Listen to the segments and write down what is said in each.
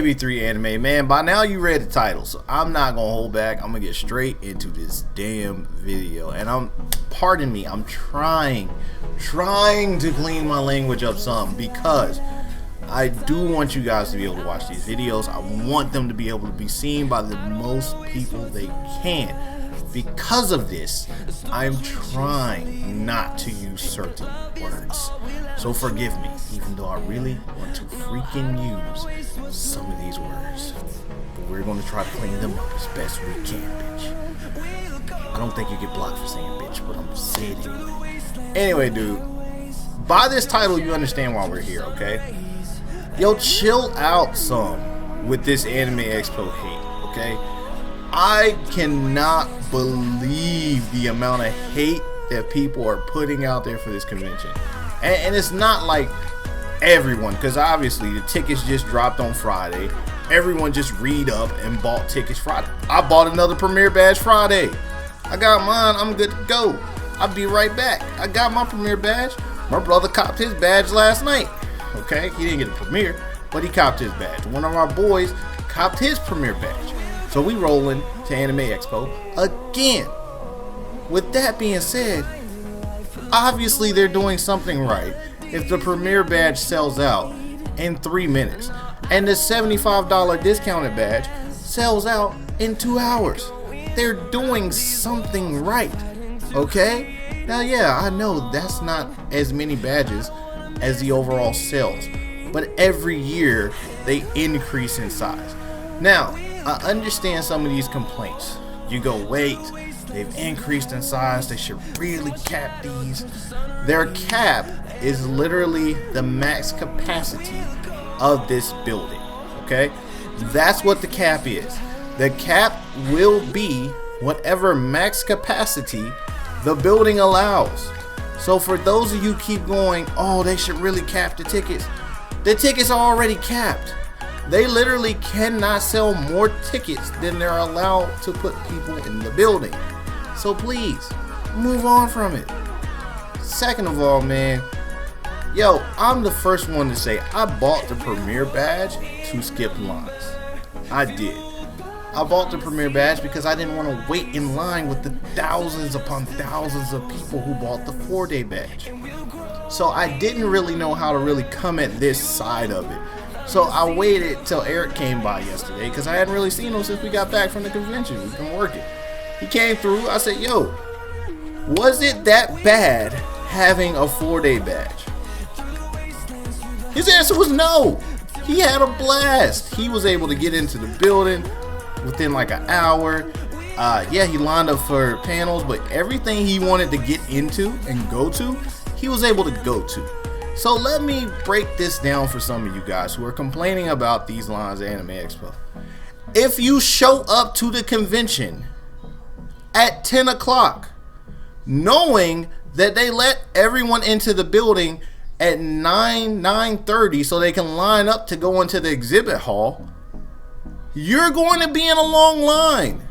AB3 Anime. Man, by now you read the title, so I'm not gonna hold back. I'm gonna get straight into this damn video. And pardon me, I'm trying to clean my language up some, because I do want you guys to be able to watch these videos. I want them to be able to be seen by the most people they can. Because of this, I'm trying not to use certain words. So forgive me, even though I really want to freaking use some of these words. But we're going to try to clean them up as best we can, bitch. I don't think you get blocked for saying bitch, but I'm saying it anyway. Anyway, dude, by this title, you understand why we're here, okay? Yo, chill out some with this Anime Expo hate, okay? I cannot believe the amount of hate that people are putting out there for this convention. And it's not like everyone, because obviously the tickets just dropped on Friday. Everyone just read up and bought tickets Friday. I bought another Premiere Badge Friday. I got mine. I'm good to go. I'll be right back. I got my Premiere Badge. My brother copped his badge last night. Okay, he didn't get a Premiere, but he copped his badge. One of our boys copped his Premiere Badge. So we rolling to Anime Expo again. With that being said, obviously they're doing something right if the Premiere Badge sells out in 3 minutes and the $75 discounted badge sells out in 2 hours. They're doing something right, okay? Now yeah, I know that's not as many badges as the overall sales, but every year they increase in size. Now, I understand some of these complaints. You go, wait, they've increased in size, they should really cap these. Their cap is literally the max capacity of this building, okay? That's what the cap is. The cap will be whatever max capacity the building allows. So for those of you who keep going, oh, they should really cap the tickets are already capped. They literally cannot sell more tickets than they're allowed to put people in the building. So please, move on from it. Second of all, man, yo, I'm the first one to say I bought the Premiere Badge to skip lines. I did. I bought the Premiere Badge because I didn't want to wait in line with the thousands upon thousands of people who bought the 4-day badge. So I didn't really know how to really come at this side of it. So I waited till Eric came by yesterday, because I hadn't really seen him since we got back from the convention. We've been working. He came through. I said, yo, was it that bad having a 4-day badge? His answer was no. He had a blast. He was able to get into the building within like an hour. Yeah, he lined up for panels, but everything he wanted to get into and go to, he was able to go to. So let me break this down for some of you guys who are complaining about these lines at Anime Expo. If you show up to the convention at 10 o'clock, knowing that they let everyone into the building at 9:30 so they can line up to go into the exhibit hall, you're going to be in a long line.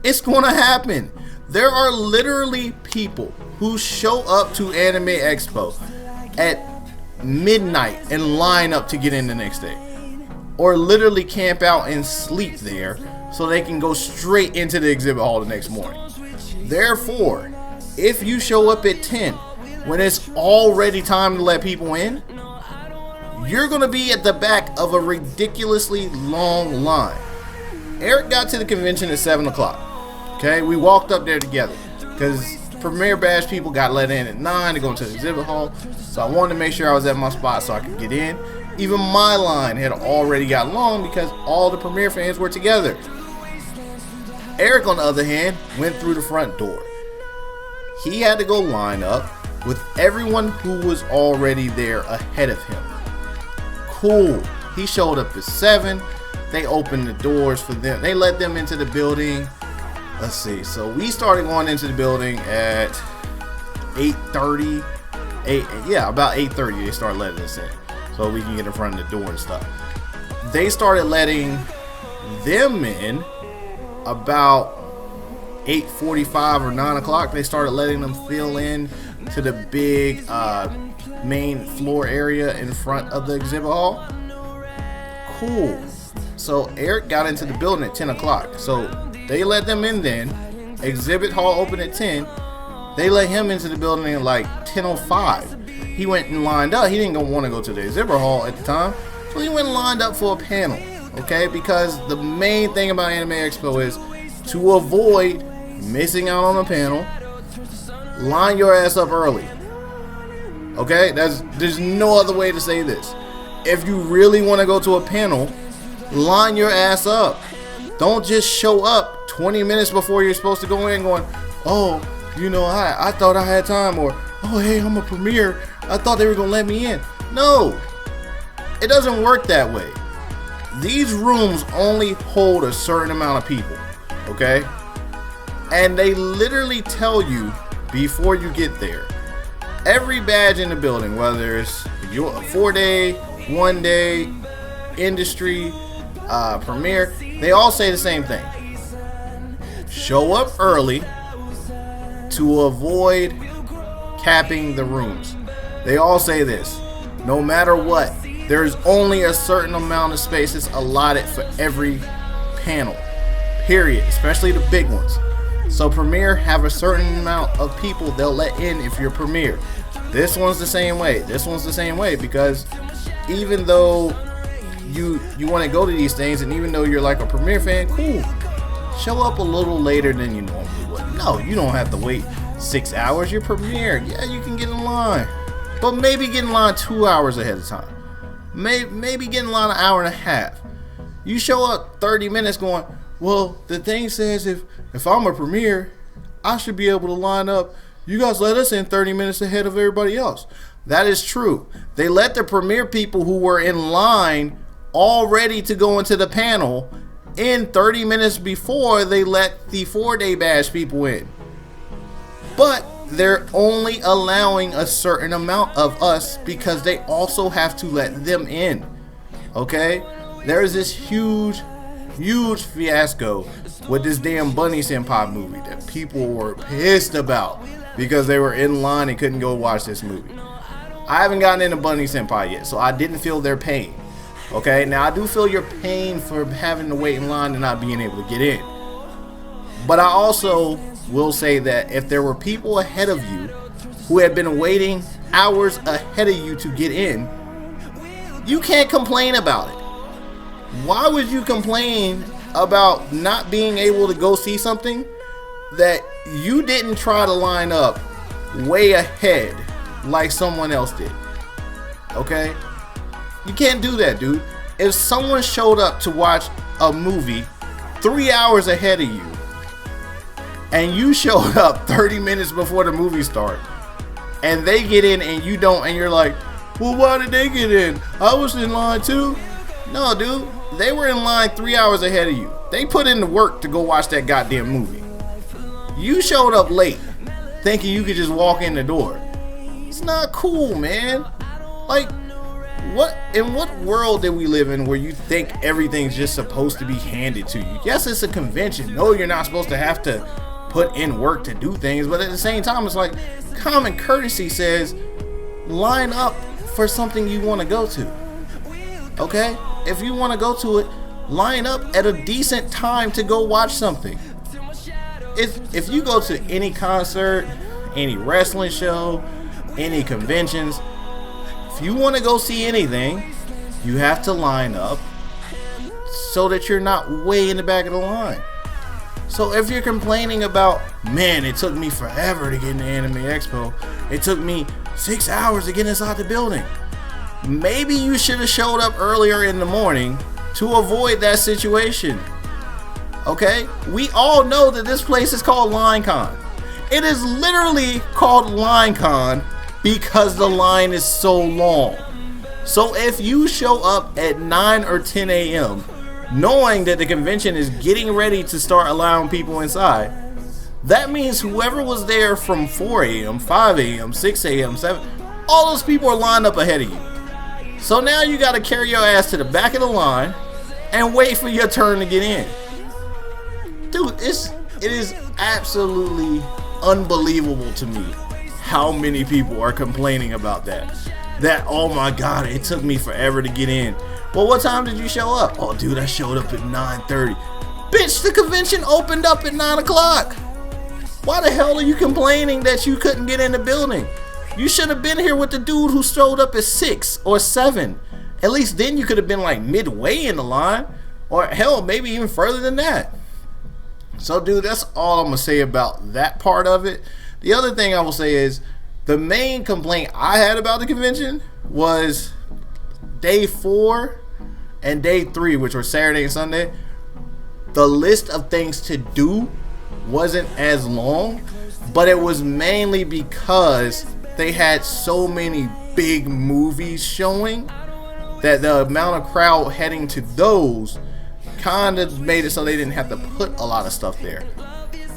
It's going to happen. There are literally people who show up to Anime Expo at midnight and line up to get in the next day, or literally camp out and sleep there so they can go straight into the exhibit hall the next morning. Therefore, if you show up at 10 when it's already time to let people in, you're going to be at the back of a ridiculously long line. Eric got to the convention at 7 o'clock. Okay, we walked up there together because Premiere Badge people got let in at 9 to go into the exhibit hall. So I wanted to make sure I was at my spot so I could get in. Even my line had already got long because all the Premiere fans were together. Eric, on the other hand, went through the front door. He had to go line up with everyone who was already there ahead of him. Cool. He showed up at 7. They opened the doors for them. They let them into the building. Let's see. So we started going into the building at 8:30. About 8:30 they started letting us in so we can get in front of the door and stuff. They started letting them in about 8:45 or 9 o'clock. They started letting them fill in to the big main floor area in front of the exhibit hall. Cool. So Eric got into the building at 10 o'clock. So they let them in then. Exhibit hall opened at 10. They let him into the building at like 10:05. He went and lined up. He didn't want to go to the exhibit hall at the time. So he went and lined up for a panel. Okay, because the main thing about Anime Expo is to avoid missing out on a panel, line your ass up early. Okay, there's no other way to say this. If you really want to go to a panel, line your ass up. Don't just show up 20 minutes before you're supposed to go in going, oh, you know, I thought I had time, or oh, hey, I'm a premiere, I thought they were gonna let me in. No, it doesn't work that way. These rooms only hold a certain amount of people, okay? And they literally tell you before you get there. Every badge in the building, whether it's your 4-day, 1-day, industry, premiere, they all say the same thing. Show up early to avoid capping the rooms. They all say this. No matter what, there's only a certain amount of spaces allotted for every panel, period, especially the big ones. So premiere have a certain amount of people they'll let in if you're premiere. This one's the same way. This one's the same way, because even though you want to go to these things, and even though you're like a premiere fan, cool, show up a little later than you normally would. No, you don't have to wait 6 hours. You're premiere. Yeah, you can get in line, but maybe get in line 2 hours ahead of time. Maybe get in line an hour and a half. You show up 30 minutes going, well, the thing says if I'm a premiere, I should be able to line up. You guys let us in 30 minutes ahead of everybody else. That is true. They let the premiere people who were in line all ready to go into the panel in 30 minutes before they let the 4-day badge people in. But they're only allowing a certain amount of us because they also have to let them in. Okay? There's this huge fiasco with this damn Bunny Senpai movie that people were pissed about because they were in line and couldn't go watch this movie. I haven't gotten into Bunny Senpai yet, so I didn't feel their pain. Okay? Now, I do feel your pain for having to wait in line and not being able to get in. But I also will say that if there were people ahead of you who had been waiting hours ahead of you to get in, you can't complain about it. Why would you complain about not being able to go see something that you didn't try to line up way ahead like someone else did? Okay? You can't do that, dude. If someone showed up to watch a movie 3 hours ahead of you, and you showed up 30 minutes before the movie starts, and they get in and you don't, and you're like, well, why did they get in? I was in line too. No, dude, they were in line 3 hours ahead of you. They put in the work to go watch that goddamn movie. You showed up late, thinking you could just walk in the door. It's not cool, man. Like, in what world did we live in where you think everything's just supposed to be handed to you? Yes, it's a convention. No, you're not supposed to have to put in work to do things, but at the same time, it's like common courtesy says line up for something you want to go to. Okay? If you want to go to it, line up at a decent time to go watch something. If you go to any concert, any wrestling show, any conventions, if you want to go see anything, you have to line up so that you're not way in the back of the line. So if you're complaining about, man, it took me forever to get into Anime Expo, it took me 6 hours to get inside the building, maybe you should have showed up earlier in the morning to avoid that situation. Okay? We all know that this place is called LineCon. It is literally called LineCon because the line is so long. So if you show up at 9 or 10 a.m. knowing that the convention is getting ready to start allowing people inside, that means whoever was there from 4 a.m., 5 a.m., 6 a.m., 7, all those people are lined up ahead of you. So now you got to carry your ass to the back of the line and wait for your turn to get in. Dude, it is absolutely unbelievable to me how many people are complaining about that. That, oh my God, it took me forever to get in. Well, what time did you show up? Oh, dude, I showed up at 9:30. Bitch, the convention opened up at 9 o'clock. Why the hell are you complaining that you couldn't get in the building? You should have been here with the dude who showed up at 6 or 7. At least then you could have been like midway in the line. Or hell, maybe even further than that. So, dude, that's all I'm going to say about that part of it. The other thing I will say is the main complaint I had about the convention was day 4 and day 3, which were Saturday and Sunday. The list of things to do wasn't as long, but it was mainly because they had so many big movies showing that the amount of crowd heading to those kind of made it so they didn't have to put a lot of stuff there.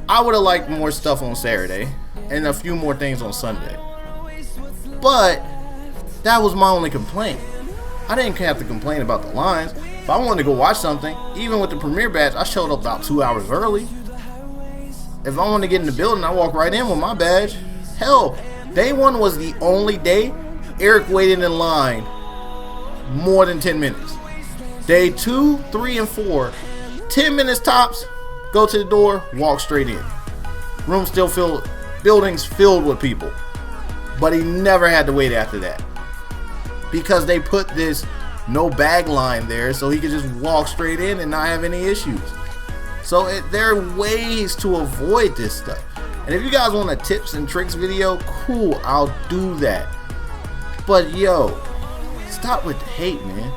I would have liked more stuff on Saturday and a few more things on Sunday, but that was my only complaint. I didn't have to complain about the lines. If I wanted to go watch something, even with the premiere badge, I showed up about 2 hours early. If I wanted to get in the building, I walked right in with my badge. Hell, day 1 was the only day Eric waited in line more than 10 minutes. Day 2, 3, and 4, 10 minutes tops, go to the door, walk straight in. Room still filled, buildings filled with people. But he never had to wait after that. Because they put this no bag line there so he could just walk straight in and not have any issues. So there are ways to avoid this stuff. And if you guys want a tips and tricks video, cool, I'll do that. But yo, stop with the hate, man.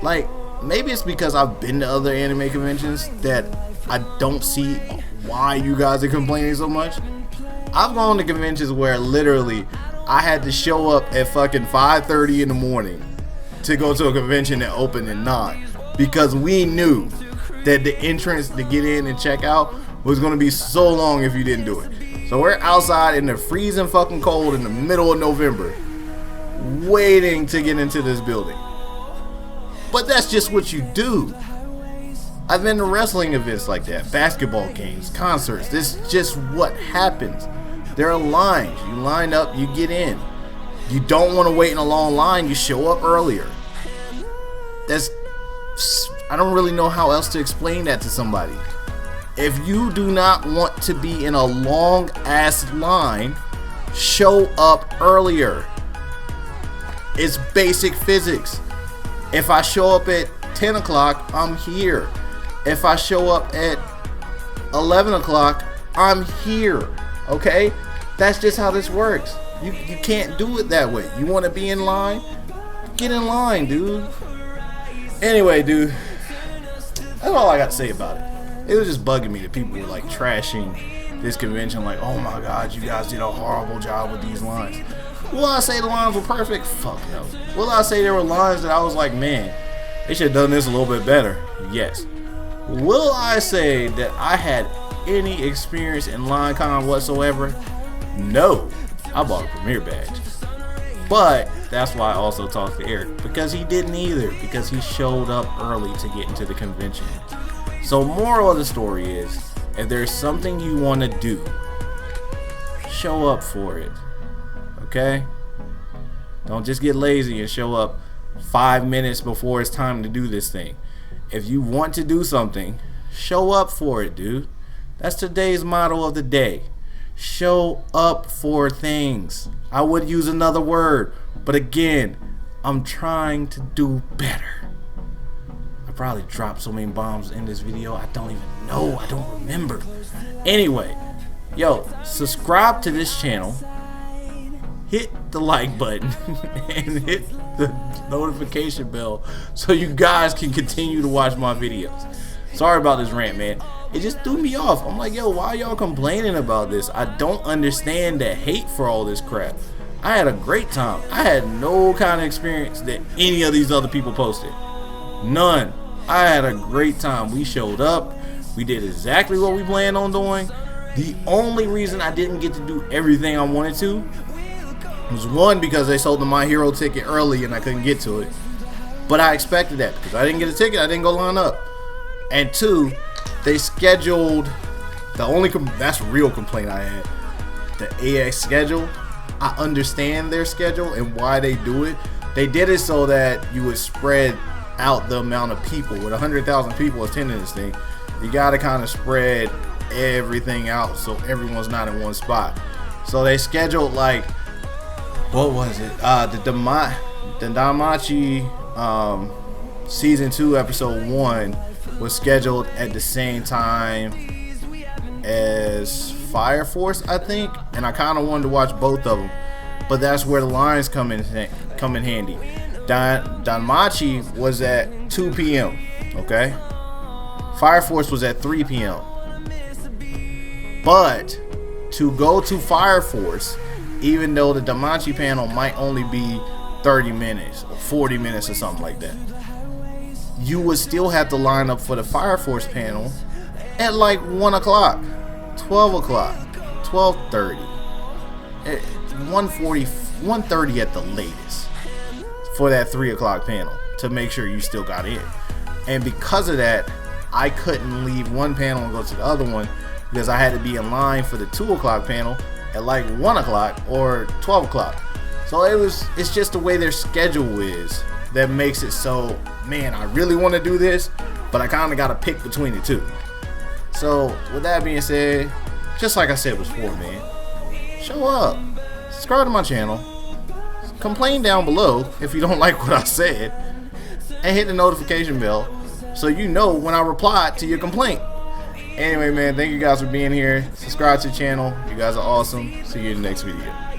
Like, maybe it's because I've been to other anime conventions that I don't see why you guys are complaining so much. I've gone to conventions where literally I had to show up at fucking 5:30 in the morning to go to a convention that opened at 9 because we knew that the entrance to get in and check out was going to be so long if you didn't do it. So we're outside in the freezing fucking cold in the middle of November waiting to get into this building. But that's just what you do. I've been to wrestling events like that, basketball games, concerts. This is just what happens. There are lines. You line up, you get in. You don't want to wait in a long line, you show up earlier. I don't really know how else to explain that to somebody. If you do not want to be in a long ass line, show up earlier. It's basic physics. If I show up at 10 o'clock, I'm here. If I show up at 11 o'clock, I'm here. Okay? That's just how this works. You can't do it that way. You want to be in line? Get in line, dude. Anyway, dude, that's all I got to say about it. It was just bugging me that people were like trashing this convention, like, oh my god, you guys did a horrible job with these lines. Will I say the lines were perfect? Fuck no. Will I say there were lines that I was like, man, they should have done this a little bit better? Yes. Will I say that I had any experience in line con whatsoever? No. I bought a premiere badge. But that's why I also talked to Eric, because he didn't either, because he showed up early to get into the convention. So moral of the story is, if there's something you want to do, show up for it. Okay? Don't just get lazy and show up 5 minutes before it's time to do this thing. If you want to do something, show up for it, dude. That's today's motto of the day. Show up for things. I would use another word, but again, I'm trying to do better. I probably dropped so many bombs in this video, I don't even know. I don't remember. Anyway, yo, subscribe to this channel. Hit the like button and hit the notification bell so you guys can continue to watch my videos. Sorry about this rant, man. It just threw me off. I'm like, yo, why y'all complaining about this? I don't understand the hate for all this crap. I had a great time. I had no kind of experience that any of these other people posted. None. I had a great time. We showed up. We did exactly what we planned on doing. The only reason I didn't get to do everything I wanted to was one, because they sold the My Hero ticket early and I couldn't get to it. But I expected that because I didn't get a ticket. I didn't go line up. And two, they scheduled that's a real complaint I had. The AX schedule. I understand their schedule and why they do it. They did it so that you would spread out the amount of people. With 100,000 people attending this thing, you got to kind of spread everything out so everyone's not in one spot. So they scheduled, like, what was it? The Danmachi season 2 episode 1 was scheduled at the same time as Fire Force, I think, and I kind of wanted to watch both of them, but that's where the lines come in handy. Danmachi was at 2 p.m. Okay, Fire Force was at 3 p.m. But to go to Fire Force, even though the Danmachi panel might only be 30 minutes or 40 minutes or something like that, you would still have to line up for the Fire Force panel at like 1 o'clock, 12 o'clock, 12:30, 1:40, 1:30 at the latest for that 3 o'clock panel to make sure you still got in. And because of that, I couldn't leave one panel and go to the other one because I had to be in line for the 2 o'clock panel at like 1 o'clock or 12 o'clock. So it's just the way their schedule is that makes it so, man, I really want to do this, but I kind of got to pick between the two. So with that being said, just like I said before, man, show up, subscribe to my channel, complain down below if you don't like what I said, and hit the notification bell so you know when I reply to your complaint. Anyway, man, thank you guys for being here. Subscribe to the channel. You guys are awesome. See you in the next video.